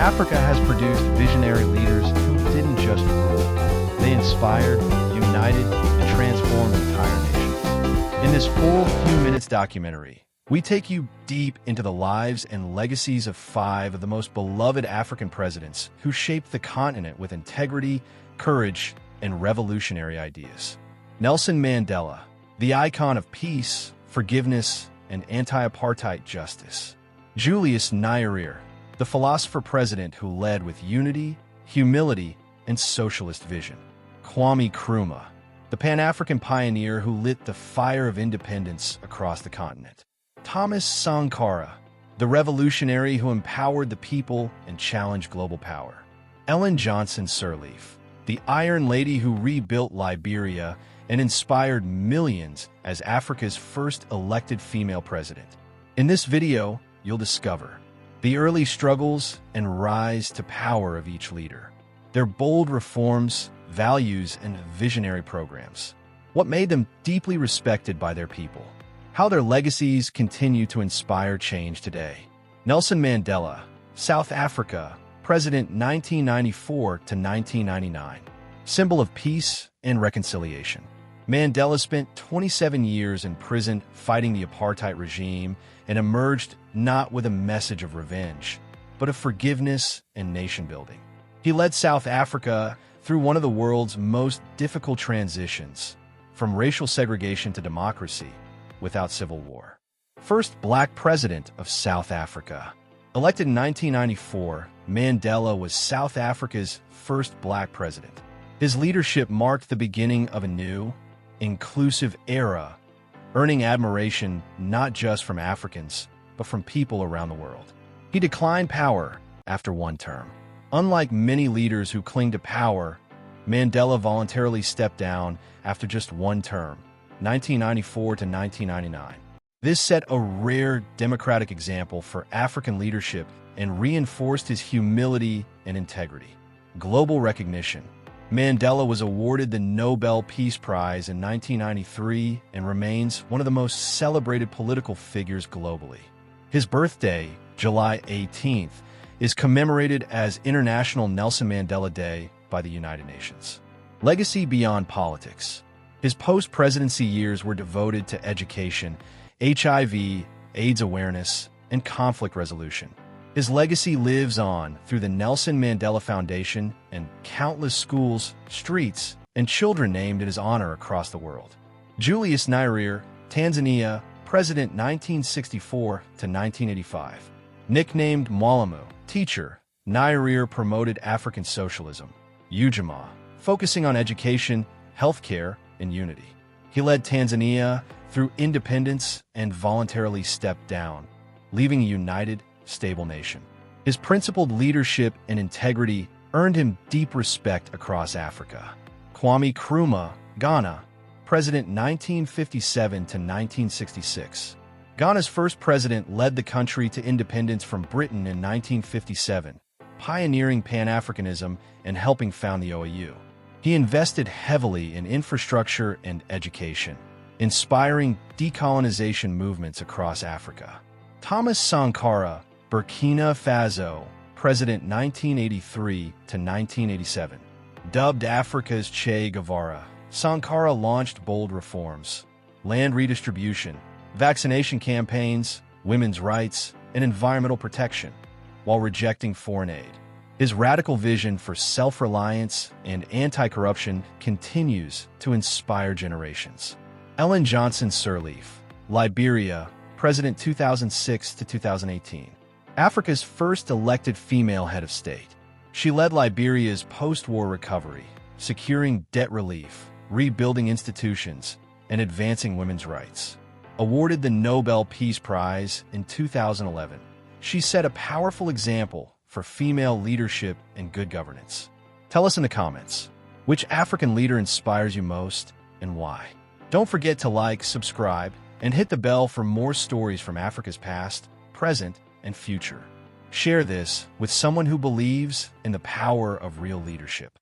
Africa has produced visionary leaders who didn't just rule. They inspired, united, and transformed entire nations. In this full few minutes documentary, we take you deep into the lives and legacies of 5 of the most beloved African presidents who shaped the continent with integrity, courage, and revolutionary ideas. Nelson Mandela, the icon of peace, forgiveness, and anti-apartheid justice. Julius Nyerere, the philosopher-president who led with unity, humility, and socialist vision. Kwame Nkrumah, the Pan-African pioneer who lit the fire of independence across the continent. Thomas Sankara, the revolutionary who empowered the people and challenged global power. Ellen Johnson Sirleaf, the Iron Lady who rebuilt Liberia and inspired millions as Africa's first elected female president. In this video, you'll discover the early struggles and rise to power of each leader, their bold reforms, values, and visionary programs, what made them deeply respected by their people, how their legacies continue to inspire change today. Nelson Mandela, South Africa, President 1994 to 1999, symbol of peace and reconciliation. Mandela spent 27 years in prison fighting the apartheid regime and emerged not with a message of revenge, but of forgiveness and nation-building. He led South Africa through one of the world's most difficult transitions, from racial segregation to democracy, without civil war. First Black president of South Africa. Elected in 1994, Mandela was South Africa's first Black president. His leadership marked the beginning of a new, inclusive era, earning admiration not just from Africans, but from people around the world. He declined power after one term. Unlike many leaders who cling to power, Mandela voluntarily stepped down after just one term, 1994 to 1999. This set a rare democratic example for African leadership and reinforced his humility and integrity. Global recognition. Mandela was awarded the Nobel Peace Prize in 1993 and remains one of the most celebrated political figures globally. His birthday, July 18th, is commemorated as International Nelson Mandela Day by the United Nations. Legacy beyond politics. His post-presidency years were devoted to education, HIV, AIDS awareness, and conflict resolution. His legacy lives on through the Nelson Mandela Foundation and countless schools, streets, and children named in his honor across the world. Julius Nyerere, Tanzania, President 1964 to 1985. Nicknamed Mwalimu, teacher, Nyerere promoted African socialism. Ujamaa, focusing on education, healthcare, and unity. He led Tanzania through independence and voluntarily stepped down, leaving a united, stable nation. His principled leadership and integrity earned him deep respect across Africa. Kwame Nkrumah, Ghana, President 1957 to 1966. Ghana's first president led the country to independence from Britain in 1957, pioneering Pan-Africanism and helping found the OAU. He invested heavily in infrastructure and education, inspiring decolonization movements across Africa. Thomas Sankara, Burkina Faso, President 1983 to 1987. Dubbed Africa's Che Guevara, Sankara launched bold reforms, land redistribution, vaccination campaigns, women's rights, and environmental protection, while rejecting foreign aid. His radical vision for self-reliance and anti-corruption continues to inspire generations. Ellen Johnson Sirleaf, Liberia, President 2006 to 2018. Africa's first elected female head of state. She led Liberia's post-war recovery, securing debt relief, rebuilding institutions, and advancing women's rights. Awarded the Nobel Peace Prize in 2011, she set a powerful example for female leadership and good governance. Tell us in the comments, which African leader inspires you most and why? Don't forget to like, subscribe, and hit the bell for more stories from Africa's past, present, and future. Share this with someone who believes in the power of real leadership.